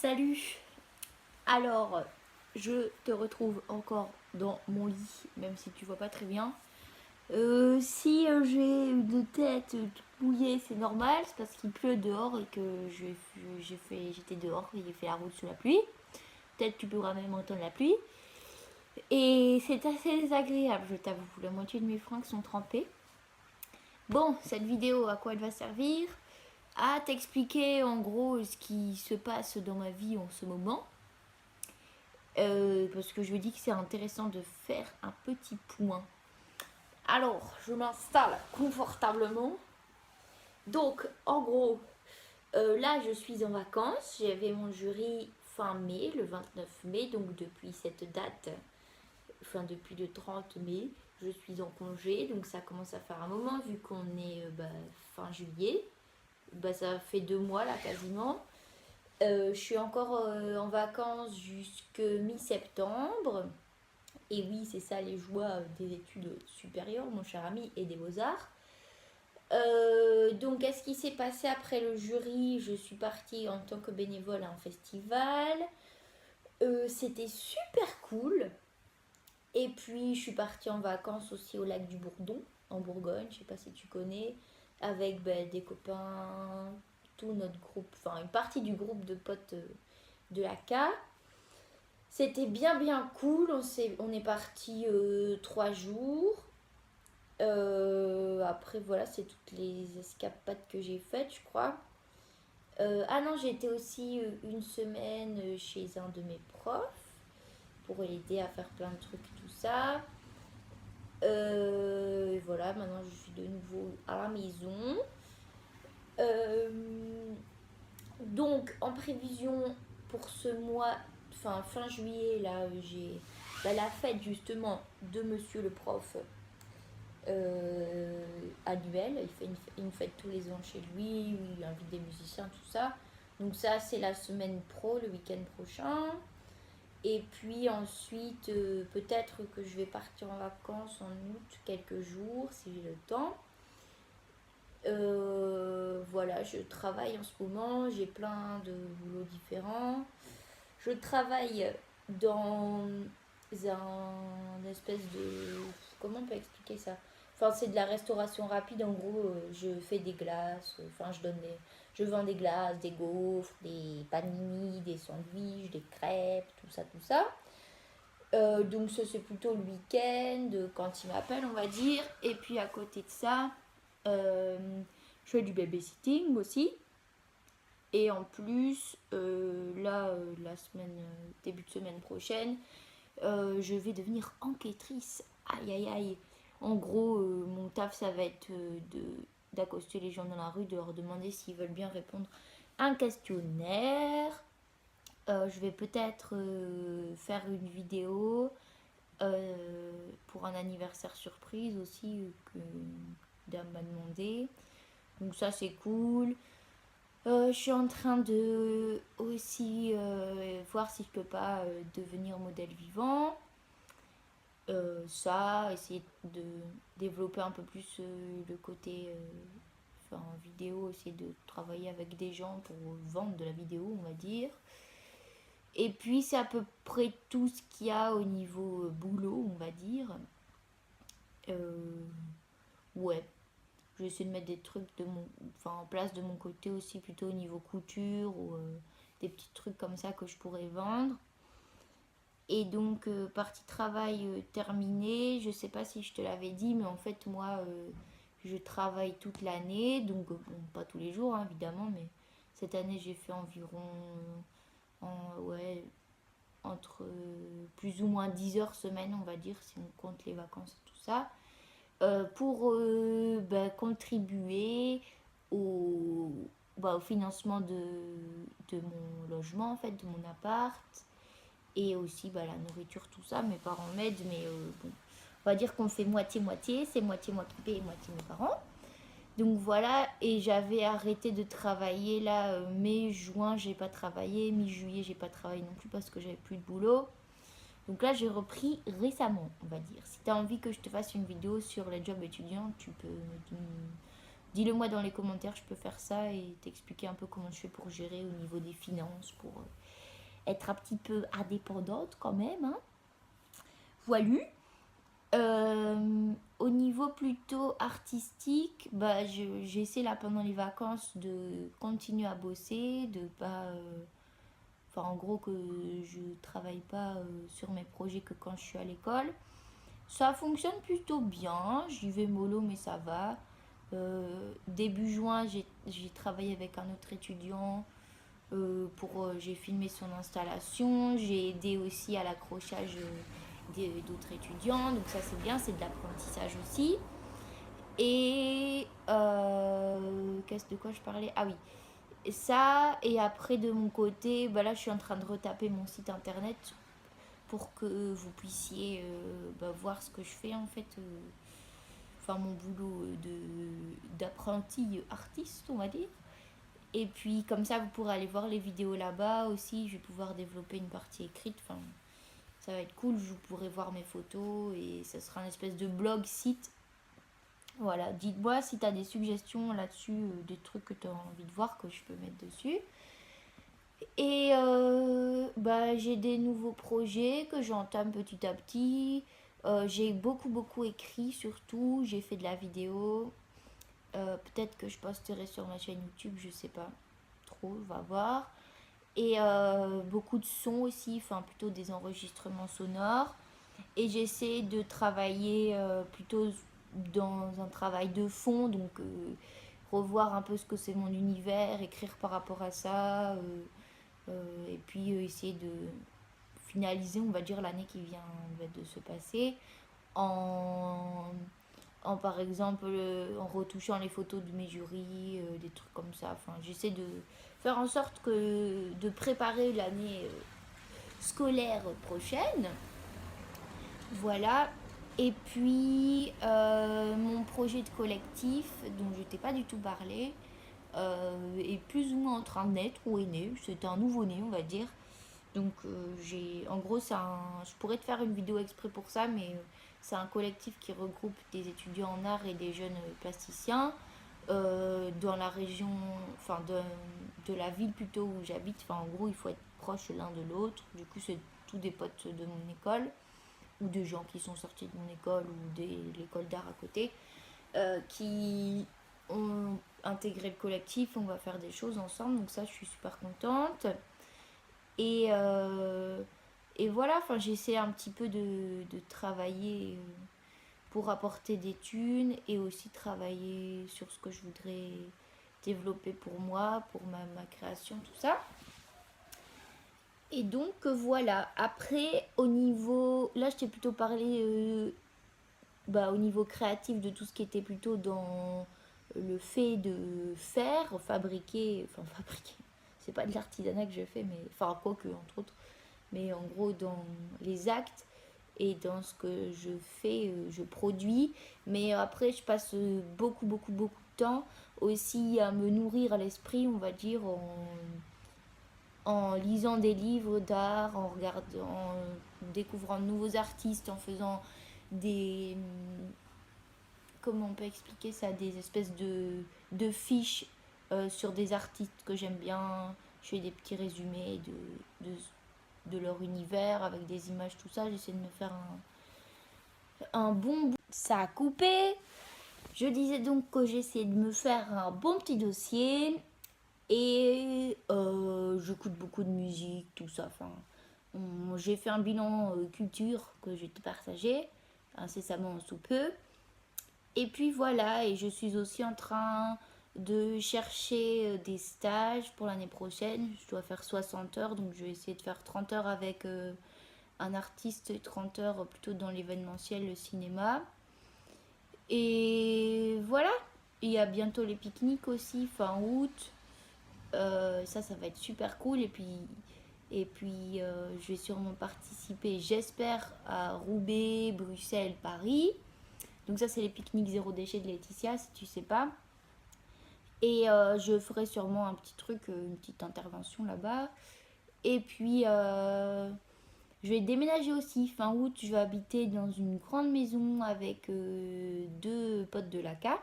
Salut. Alors, je te retrouve encore dans mon lit, même si tu vois pas très bien. Si j'ai une tête toute mouillée, c'est normal, c'est parce qu'il pleut dehors et que j'étais dehors et j'ai fait la route sous la pluie. Peut-être tu pourras même entendre la pluie. Et c'est assez désagréable, je t'avoue. La moitié de mes fringues sont trempées. Bon, cette vidéo, à quoi elle va servir? À t'expliquer en gros ce qui se passe dans ma vie en ce moment. Parce que je me dis que c'est intéressant de faire un petit point. Alors, je m'installe confortablement. Donc, en gros, là, je suis en vacances. J'avais mon jury fin mai, le 29 mai. Donc, depuis cette date, enfin, depuis le 30 mai, je suis en congé. Donc, ça commence à faire un moment, vu qu'on est fin juillet. Ça fait 2 mois, là, quasiment. Je suis encore en vacances jusque mi-septembre. Et oui, c'est ça les joies des études supérieures, mon cher ami, et des beaux-arts. Donc, qu'est-ce qui s'est passé après le jury? Je suis partie en tant que bénévole à un festival. C'était super cool. Et puis, je suis partie en vacances aussi au lac du Bourdon, en Bourgogne, je sais pas si tu connais, avec des copains, tout notre groupe, enfin une partie du groupe de potes de la K. C'était bien cool, on est parti 3 jours. Après voilà, c'est toutes les escapades que j'ai faites, je crois. Ah non, j'ai été aussi une semaine chez un de mes profs pour l'aider à faire plein de trucs, tout ça. Et voilà, maintenant je suis de nouveau à la maison. Euh, donc en prévision pour ce mois, fin juillet, là j'ai la fête justement de monsieur le prof annuel. Il fait une fête tous les ans chez lui, où il invite des musiciens, tout ça. Donc ça, c'est la semaine pro, le week-end prochain. Et puis ensuite, peut-être que je vais partir en vacances en août, quelques jours, si j'ai le temps. Voilà, je travaille en ce moment, j'ai plein de boulots différents. Je travaille dans un espèce de... Comment on peut expliquer ça? Enfin, c'est de la restauration rapide. En gros, je fais des glaces. Enfin, je vends des glaces, des gaufres, des paninis, des sandwichs, des crêpes, tout ça, tout ça. Donc, ça, c'est plutôt le week-end, quand il m'appelle, on va dire. Et puis, à côté de ça, euh, je fais du babysitting aussi. Et en plus, là, la semaine, début de semaine prochaine, je vais devenir enquêtrice. Aïe aïe aïe. En gros, mon taf, ça va être d'accoster les gens dans la rue, de leur demander s'ils veulent bien répondre à un questionnaire. Je vais peut-être faire une vidéo pour un anniversaire surprise aussi qu'une dame m'a demandé. Donc ça, c'est cool. Je suis en train de aussi voir si je peux pas devenir modèle vivant. Ça, essayer de développer un peu plus le côté vidéo, essayer de travailler avec des gens pour vendre de la vidéo, on va dire. Et puis c'est à peu près tout ce qu'il y a au niveau boulot, on va dire. Ouais, je vais essayer de mettre des trucs en place de mon côté aussi, plutôt au niveau couture ou des petits trucs comme ça que je pourrais vendre. Et donc, partie travail terminée. Je sais pas si je te l'avais dit, mais en fait, moi, je travaille toute l'année. Donc, bon, pas tous les jours, hein, évidemment, mais cette année, j'ai fait environ, ouais, entre plus ou moins 10 heures semaine, on va dire, si on compte les vacances et tout ça. Pour contribuer au, au financement de mon logement, en fait, de mon appart. Et aussi la nourriture, tout ça. Mes parents m'aident, mais bon, on va dire qu'on fait moitié-moitié. C'est moitié moi qui paye et moitié mes parents. Donc voilà, et j'avais arrêté de travailler là, mai-juin, j'ai pas travaillé. Mi-juillet, j'ai pas travaillé non plus parce que j'avais plus de boulot. Donc là, j'ai repris récemment, on va dire. Si tu as envie que je te fasse une vidéo sur les jobs étudiants, tu peux dis-le moi dans les commentaires, je peux faire ça et t'expliquer un peu comment je fais pour gérer au niveau des finances, pour être un petit peu indépendante quand même, hein. Voilà. Au niveau plutôt artistique, bah, j'essaie là pendant les vacances de continuer à bosser, de pas... Enfin, en gros, que je travaille pas sur mes projets que quand je suis à l'école. Ça fonctionne plutôt bien, j'y vais mollo, mais ça va. Début juin, j'ai travaillé avec un autre étudiant j'ai filmé son installation, j'ai aidé aussi à l'accrochage d'autres étudiants, donc ça c'est bien, c'est de l'apprentissage aussi. Et qu'est-ce de quoi je parlais? Ah oui, ça, et après de mon côté, bah là je suis en train de retaper mon site internet pour que vous puissiez voir ce que je fais en fait, enfin mon boulot d'apprenti artiste, on va dire. Et puis comme ça, vous pourrez aller voir les vidéos là-bas aussi. Je vais pouvoir développer une partie écrite. Enfin, ça va être cool. Vous pourrez voir mes photos et ça sera un espèce de blog site. Voilà, dites-moi si tu as des suggestions là-dessus, des trucs que tu as envie de voir que je peux mettre dessus. Et bah, j'ai des nouveaux projets que j'entame petit à petit. J'ai beaucoup écrit surtout. J'ai fait de la vidéo. Peut-être que je posterai sur ma chaîne YouTube, je sais pas trop, on va voir. Et beaucoup de sons aussi, enfin plutôt des enregistrements sonores. Et j'essaie de travailler plutôt dans un travail de fond, donc revoir un peu ce que c'est mon univers, écrire par rapport à ça, et puis essayer de finaliser, on va dire, l'année qui vient de se passer en par exemple en retouchant les photos de mes jurys, des trucs comme ça. Enfin, j'essaie de faire en sorte de préparer l'année scolaire prochaine. Voilà. Et puis mon projet de collectif dont je t'ai pas du tout parlé est plus ou moins en train de naître ou est né. C'est un nouveau-né, on va dire. Donc en gros, je pourrais te faire une vidéo exprès pour ça, mais c'est un collectif qui regroupe des étudiants en art et des jeunes plasticiens dans la région, enfin de la ville plutôt où j'habite. Enfin, en gros, il faut être proche l'un de l'autre. Du coup, c'est tous des potes de mon école ou de gens qui sont sortis de mon école ou de l'école d'art à côté qui ont intégré le collectif. On va faire des choses ensemble, donc ça, je suis super contente. Et, et voilà, enfin, j'essaie un petit peu de travailler pour apporter des thunes et aussi travailler sur ce que je voudrais développer pour moi, pour ma création, tout ça. Et donc voilà, après au niveau, là je t'ai plutôt parlé au niveau créatif de tout ce qui était plutôt dans le fait de faire, fabriquer, c'est pas de l'artisanat que je fais, mais enfin quoi que entre autres, mais en gros dans les actes et dans ce que je fais, je produis. Mais après, je passe beaucoup de temps aussi à me nourrir à l'esprit, on va dire, en lisant des livres d'art, en découvrant de nouveaux artistes, en faisant des... Comment on peut expliquer ça? Des espèces de fiches sur des artistes que j'aime bien. Je fais des petits résumés de leur univers avec des images, tout ça. J'essaie de me faire un bon bout. Ça a coupé. Je disais donc que j'essaie de me faire un bon petit dossier et j'écoute beaucoup de musique, tout ça. Enfin, j'ai fait un bilan culture que je vais te partager incessamment sous peu. Et puis voilà, et je suis aussi en train de chercher des stages pour l'année prochaine. Je dois faire 60 heures, donc je vais essayer de faire 30 heures avec un artiste et 30 heures plutôt dans l'événementiel, le cinéma. Et voilà, il y a bientôt les pique-niques aussi, fin août. Ça va être super cool. Et puis je vais sûrement participer, j'espère, à Roubaix, Bruxelles, Paris. Donc ça, c'est les pique-niques zéro déchet de Laetitia, si tu sais pas. Et je ferai sûrement un petit truc, une petite intervention là-bas. Et puis, je vais déménager aussi. Fin août, je vais habiter dans une grande maison avec deux potes de l'ACA.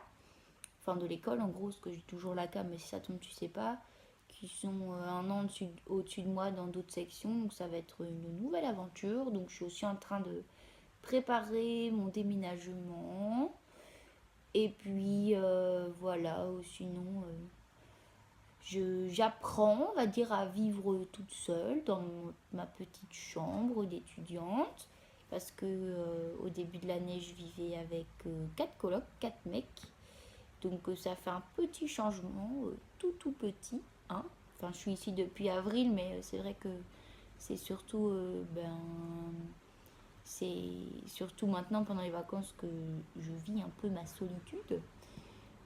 enfin de l'école en gros, parce que j'ai toujours la cam, mais si ça tombe tu sais pas, qui sont un an au-dessus de moi dans d'autres sections, donc ça va être une nouvelle aventure. Donc je suis aussi en train de préparer mon déménagement. Et puis voilà, sinon j'apprends, on va dire, à vivre toute seule dans ma petite chambre d'étudiante. Parce que au début de l'année, je vivais avec 4 colocs, 4 mecs. Donc ça fait un petit changement, tout petit. Hein. Enfin, je suis ici depuis avril, mais c'est vrai que c'est surtout, c'est surtout maintenant pendant les vacances que je vis un peu ma solitude.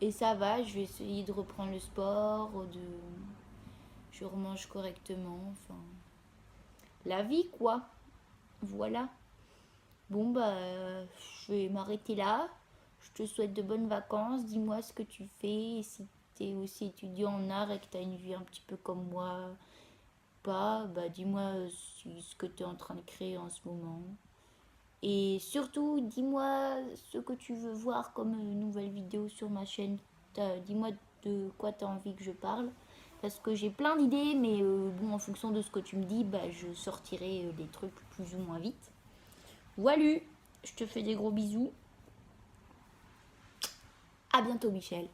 Et ça va, je vais essayer de reprendre le sport, je remange correctement, enfin, la vie quoi. Voilà. Bon bah, je vais m'arrêter là. Je te souhaite de bonnes vacances. Dis-moi ce que tu fais. Et si tu es aussi étudiant en art et que tu as une vie un petit peu comme moi, pas, bah dis-moi ce que tu es en train de créer en ce moment. Et surtout, dis-moi ce que tu veux voir comme nouvelle vidéo sur ma chaîne. Dis-moi de quoi tu as envie que je parle. Parce que j'ai plein d'idées, mais bon, en fonction de ce que tu me dis, bah, je sortirai des trucs plus ou moins vite. Voilà, je te fais des gros bisous. À bientôt, Michel.